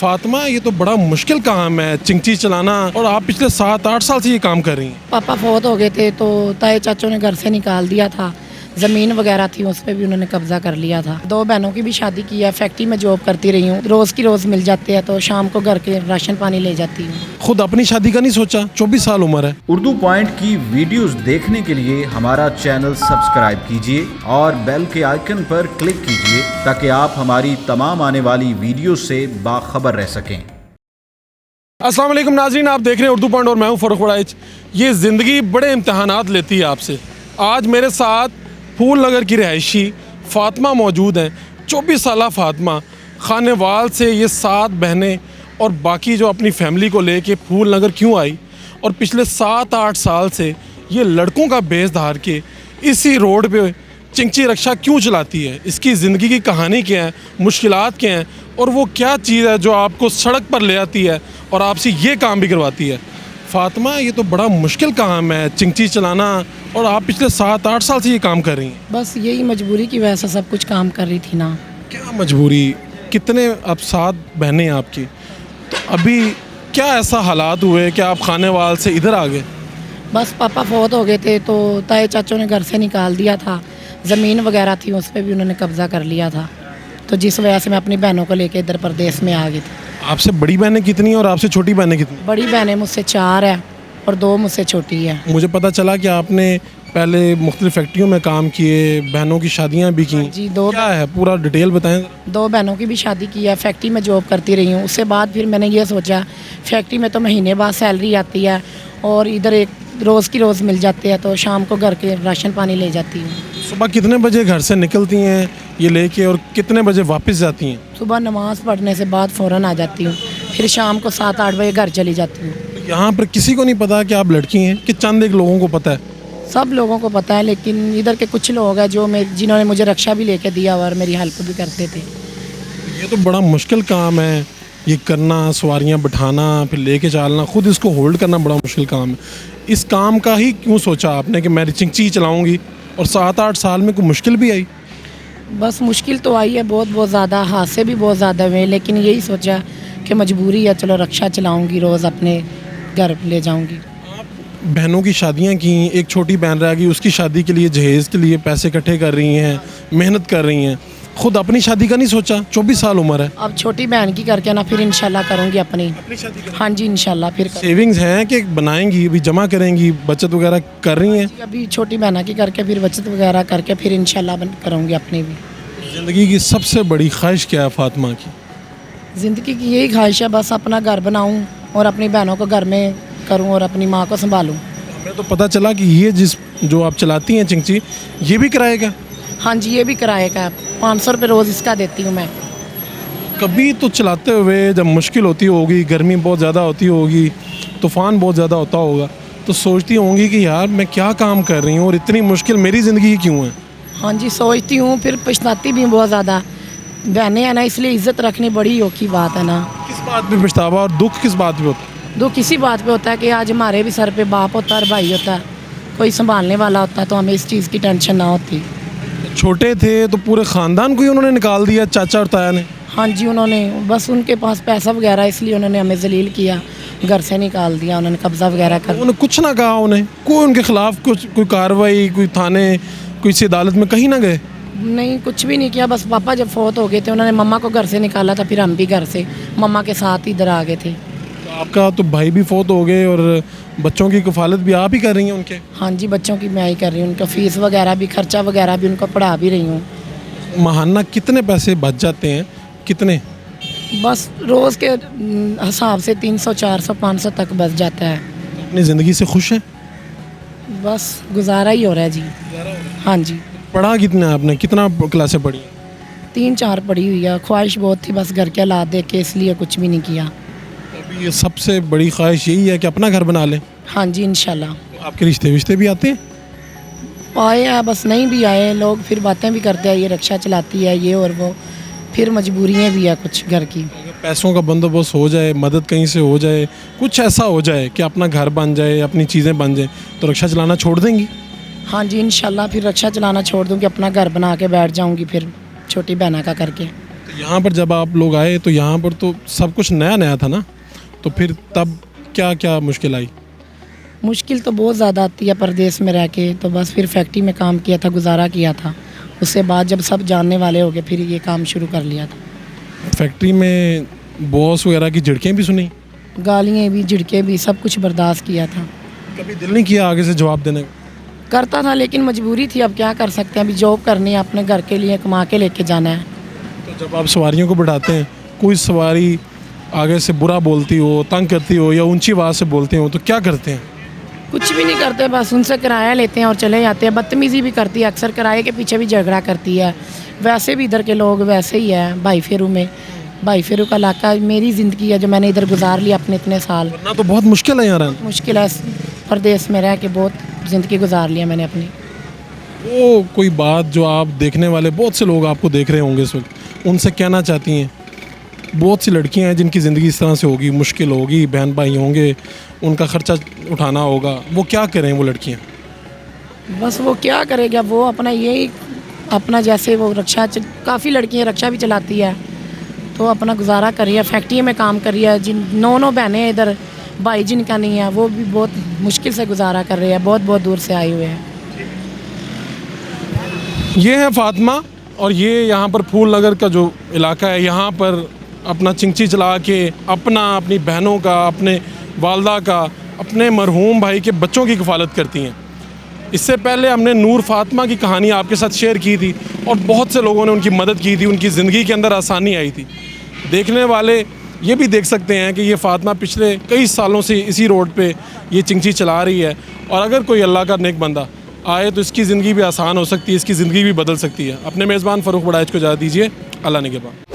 फातिमा, ये तो बड़ा मुश्किल काम है चिंची चलाना, और आप पिछले 7-8 साल से ये काम कर रही हैं। पापा फौत हो गए थे तो ताए चाचों ने घर से निकाल दिया था, ज़मीन वगैरह थी उस पर भी उन्होंने कब्जा कर लिया था। 2 बहनों की भी शादी की है, फैक्ट्री में जॉब करती रही हूँ, रोज़ की रोज़ मिल जाते हैं तो शाम को घर के राशन पानी ले जाती हूँ। खुद अपनी शादी का नहीं सोचा? 24 साल उम्र है। उर्दू पॉइंट की वीडियोस देखने के लिए हमारा चैनल सब्सक्राइब कीजिए और बेल के आइकन पर क्लिक कीजिए ताकि आप हमारी तमाम आने वाली वीडियो से बाखबर रह सकें। अस्सलाम वालेकुम नाज़रीन, आप देख रहे हैं उर्दू पॉइंट और मैं हूँ फ़ारूक वड़ाइच। ये ज़िंदगी बड़े इम्तहानात लेती है आपसे। आज मेरे साथ फूल नगर की रहायशी फातिमा मौजूद हैं। 24 साल फातिमा खानेवाल से ये 7 बहनें और बाकी जो अपनी फैमिली को लेके फूल नगर क्यों आई, और पिछले 7-8 साल से ये लड़कों का बेस धार के इसी रोड पे चिंची रक्षा क्यों चलाती है, इसकी ज़िंदगी की कहानी क्या है, मुश्किलात क्या हैं, और वो क्या चीज़ है जो आपको सड़क पर ले आती है और आपसे ये काम भी करवाती है। फातिमा, ये तो बड़ा मुश्किल काम है चिंची चलाना, और आप पिछले 7-8 साल से ये काम कर रही हैं। बस यही मजबूरी की वजह से सब कुछ काम कर रही थी ना। क्या मजबूरी? कितने अब 7 बहनें आपकी, तो अभी क्या ऐसा हालात हुए कि आप खानेवाल से इधर आ गए? बस पापा फौत हो गए थे तो ताए चाचों ने घर से निकाल दिया था, ज़मीन वगैरह थी उस पर भी उन्होंने कब्जा कर लिया था, तो जिस वजह से मैं अपनी बहनों को लेकर इधर प्रदेश में आ गई थी। आपसे बड़ी बहनें कितनी और आपसे छोटी बहनें कितनी? बड़ी बहनें मुझसे 4 है और 2 मुझसे छोटी है। मुझे पता चला कि आपने पहले मुख्तलिफ फैक्ट्रियों में काम किए, बहनों की शादियां भी की। जी, 2 क्या है पूरा डिटेल बताएं। 2 बहनों की भी शादी की है, फैक्ट्री में जॉब करती रही हूँ। उसके बाद फिर मैंने ये सोचा फैक्ट्री में तो महीने बाद सैलरी आती है और इधर एक रोज़ की रोज़ मिल जाते हैं तो शाम को घर के राशन पानी ले जाती हूँ। सुबह कितने बजे घर से निकलती हैं ये लेके, और कितने बजे वापस जाती हैं? सुबह नमाज़ पढ़ने से बाद फ़ौरन आ जाती हूँ, फिर शाम को 7-8 बजे घर चली जाती हूँ। यहाँ पर किसी को नहीं पता कि आप लड़की हैं, कि चंद एक लोगों को पता है? सब लोगों को पता है, लेकिन इधर के कुछ लोग हैं जो जिन्होंने मुझे रक्षा भी लेके दिया और मेरी हेल्प भी करते थे। ये तो बड़ा मुश्किल काम है, ये करना, सवारियाँ बिठाना, फिर लेके चलना, खुद इसको होल्ड करना बड़ा मुश्किल काम है। इस काम का ही क्यों सोचा आपने कि मैं चिंची चलाऊँगी, और 7-8 साल में कोई मुश्किल भी आई? बस मुश्किल तो आई है बहुत ज़्यादा, हादसे भी बहुत ज़्यादा हुए, लेकिन यही सोचा कि मजबूरी है, चलो रक्षा चलाऊँगी, रोज़ अपने घर ले जाऊँगी। बहनों की शादियां की, एक छोटी बहन रह गई, उसकी शादी के लिए जहेज़ के लिए पैसे इकट्ठे कर रही हैं, मेहनत कर रही हैं। खुद अपनी शादी का नहीं सोचा? 24 साल उम्र है। अब छोटी बहन की करके ना फिर इंशाल्लाह करूँगी अपनी शादी हाँ जी, इंशाल्लाह फिर सेविंग्स हैं कि बनाएंगी, अभी जमा करेंगी, बचत वगैरह कर रही हैं? अभी छोटी बहना की करके फिर बचत वगैरह करके फिर इंशाल्लाह करूँगी अपनी भी। ज़िंदगी की सबसे बड़ी ख्वाहिश क्या है फातिमा की? ज़िंदगी की यही ख्वाहिश है, बस अपना घर बनाऊँ और अपनी बहनों को घर में करूँ और अपनी माँ को संभालूँ। हमें तो पता चला कि ये जो आप चलाती हैं चिंची, ये भी किराए का? हाँ जी, ये भी किराए का, 500 रुपये रोज़ इसका देती हूँ मैं। कभी तो चलाते हुए जब मुश्किल होती होगी, गर्मी बहुत ज़्यादा होती होगी, तूफ़ान बहुत ज़्यादा होता होगा, तो सोचती होंगी कि यार मैं क्या काम कर रही हूँ और इतनी मुश्किल मेरी ज़िंदगी क्यों है? हाँ जी, सोचती हूँ, फिर पछताती भी बहुत ज़्यादा। बहनें हैं ना, इसलिए इज़्ज़त रखनी बड़ी औखी बात है ना। किस बात पे पछतावा और दुख किस बात पे होता है? दुख इसी बात पे होता है कि आज हमारे भी सर पे बाप होता है और भाई होता है, कोई संभालने वाला होता है, तो हमें इस चीज़ की टेंशन ना होती। छोटे थे तो पूरे ख़ानदान को ही उन्होंने निकाल दिया, चाचा और ताया ने? हाँ जी, उन्होंने बस उनके पास पैसा वगैरह, इसलिए उन्होंने हमें जलील किया, घर से निकाल दिया, उन्होंने कब्ज़ा वगैरह कर। उन्होंने कुछ ना कहा? उन्हें कोई उनके ख़िलाफ़ कुछ कोई कार्रवाई, कोई थाने, कोई सी अदालत में कहीं ना गए? नहीं, कुछ भी नहीं किया। बस पापा जब फौत हो गए थे उन्होंने मम्मा को घर से निकाला था, फिर हम भी घर से मम्मा के साथ इधर आ गए थे। तो आपका तो भाई भी फौत हो गए और बच्चों की कफ़ालत भी आप ही कर रही हैं उनके? हाँ जी, बच्चों की मैं ही कर रही हूँ, उनका फ़ीस वगैरह भी, खर्चा वगैरह भी, उनको पढ़ा भी रही हूँ। माहाना कितने पैसे बच जाते हैं? कितने? बस रोज़ के हिसाब से 300, 400, 500 तक बच जाता है। अपनी ज़िंदगी से खुश हैं? बस गुजारा ही हो रहा है जी। हाँ जी, पढ़ा कितना आपने, कितना क्लासें पढ़ी? 3-4 पढ़ी हुई है, ख्वाहिश बहुत थी बस घर के हालात देख के, इसलिए कुछ भी नहीं किया। अभी ये सबसे बड़ी ख्वाहिश यही है कि अपना घर बना लें? हाँ जी, इंशाल्लाह। तो आपके रिश्ते भी आते हैं? आए हैं, बस नहीं भी आए लोग फिर बातें भी करते हैं, ये रक्षा चलाती है ये और वो, फिर मजबूरियाँ भी है कुछ घर की। अगर पैसों का बंदोबस्त हो जाए, मदद कहीं से हो जाए, कुछ ऐसा हो जाए कि अपना घर बन जाए, अपनी चीज़ें बन जाए, तो रक्षा चलाना छोड़ देंगी? हाँ जी, इंशाल्लाह फिर रक्षा चलाना छोड़ दूँगी, अपना घर बना के बैठ जाऊँगी फिर छोटी बहना का करके। यहाँ पर जब आप लोग आए तो यहाँ पर तो सब कुछ नया नया था ना, तो फिर तब क्या क्या मुश्किल आई? मुश्किल तो बहुत ज़्यादा आती है परदेश में रह के, तो बस फिर फैक्ट्री में काम किया था, गुजारा किया था। उसके बाद जब सब जानने वाले हो गए फिर ये काम शुरू कर लिया था। फैक्ट्री में बॉस वगैरह की झिड़कें भी सुनी? गालियाँ भी, झिड़के भी, सब कुछ बर्दाश्त किया था। कभी दिल नहीं किया आगे से जवाब देने का? करता था लेकिन मजबूरी थी, अब क्या कर सकते हैं, अभी जॉब करनी है, अपने घर के लिए कमा के लेके जाना है। तो जब आप सवारियों को बैठाते हैं, कोई सवारी आगे से बुरा बोलती हो, तंग करती हो या ऊंची आवाज़ से बोलते हो तो क्या करते हैं? कुछ भी नहीं करते, बस उनसे किराया लेते हैं और चले जाते हैं। बदतमीज़ी भी करती है, अक्सर किराए के पीछे भी झगड़ा करती है। वैसे भी इधर के लोग वैसे ही है। भाई फेरू में, भाई फेरू का इलाका मेरी ज़िंदगी है जो मैंने इधर गुजार लिया अपने इतने साल। वरना तो बहुत मुश्किल है यहाँ रहना। मुश्किल है, परदेश में रह के बहुत ज़िंदगी गुजार लिया मैंने अपनी। वो कोई बात जो आप देखने वाले बहुत से लोग आपको देख रहे होंगे इस वक्त, उनसे कहना चाहती हैं? बहुत सी लड़कियां हैं जिनकी ज़िंदगी इस तरह से होगी, मुश्किल होगी, बहन भाई होंगे, उनका ख़र्चा उठाना होगा, वो क्या करें वो लड़कियां? बस वो क्या करेगा, वो अपना यही अपना जैसे वो काफ़ी लड़कियाँ रक्षा भी चलाती है तो अपना गुजारा कर रही है। फैक्ट्री में काम कर रही है। जिन 9 बहनें इधर, भाई जिनका नहीं है वो भी बहुत मुश्किल से गुजारा कर रहे हैं, बहुत बहुत दूर से आए हुए हैं। ये है फातिमा और ये यहाँ पर फूल नगर का जो इलाका है, यहाँ पर अपना चिंची चला के अपनी बहनों का, अपने वालदा का, अपने मरहूम भाई के बच्चों की कफ़ालत करती हैं। इससे पहले हमने नूर फातिमा की कहानी आपके साथ शेयर की थी और बहुत से लोगों ने उनकी मदद की थी, उनकी ज़िंदगी के अंदर आसानी आई थी। देखने वाले ये भी देख सकते हैं कि ये फातिमा पिछले कई सालों से इसी रोड पे ये चिंची चला रही है और अगर कोई अल्लाह का नेक बंदा आए तो इसकी ज़िंदगी भी आसान हो सकती है, इसकी ज़िंदगी भी बदल सकती है। अपने मेज़बान फ़ारूक बड़ाइच को इजाज़त दीजिए। अल्लाह निगहबान।